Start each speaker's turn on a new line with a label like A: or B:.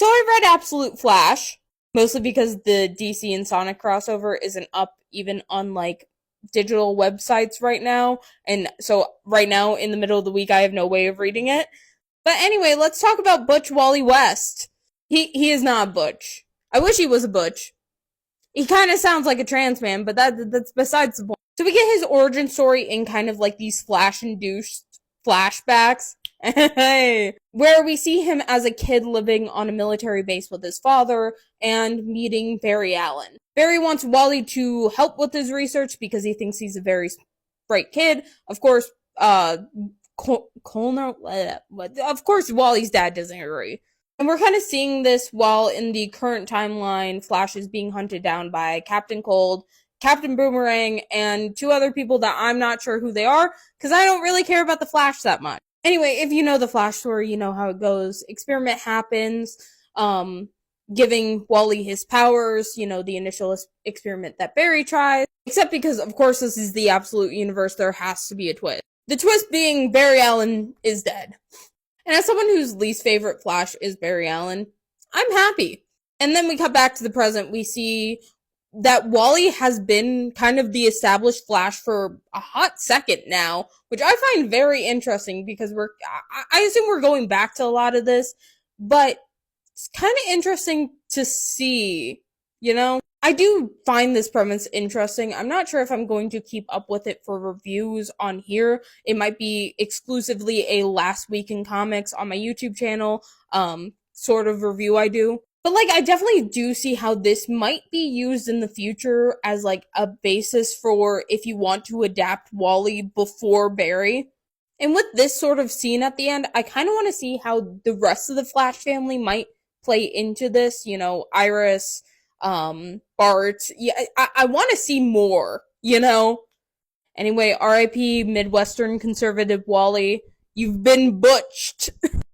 A: So I read Absolute Flash, mostly because the DC and Sonic crossover isn't up even on like digital websites right now. And so right now in the middle of the week I have no way of reading it. But anyway, let's talk about Butch Wally West. He is not Butch. I wish he was a Butch. He kind of sounds like a trans man, but that's besides the point. So we get his origin story in kind of like these flash-induced flashbacks, where we see him as a kid living on a military base with his father and meeting Barry Allen. Barry wants Wally to help with his research because he thinks he's a very bright kid. Of course, of course, Wally's dad doesn't agree. And we're kind of seeing this while in the current timeline, Flash is being hunted down by Captain Cold, Captain Boomerang, and two other people that I'm not sure who they are, because I don't really care about the Flash that much. Anyway, if you know the Flash story, you know how it goes. Experiment happens, giving Wally his powers, the initial experiment that Barry tries. Except because, of course, this is the absolute universe, there has to be a twist. The twist being Barry Allen is dead. And as someone whose least favorite Flash is Barry Allen, I'm happy. And then we cut back to the present. We see that Wally has been kind of the established Flash for a hot second now, which I find very interesting because I assume we're going back to a lot of this, but it's kind of interesting to see, I do find this premise interesting. I'm not sure if I'm going to keep up with it for reviews on here. It might be exclusively a Last Week in Comics on my YouTube channel, sort of review I do. But, I definitely do see how this might be used in the future as, a basis for if you want to adapt Wally before Barry. And with this sort of scene at the end, I kind of want to see how the rest of the Flash family might play into this. Iris, Bart. Yeah, I want to see more, Anyway, R.I.P. Midwestern conservative Wally. You've been butched.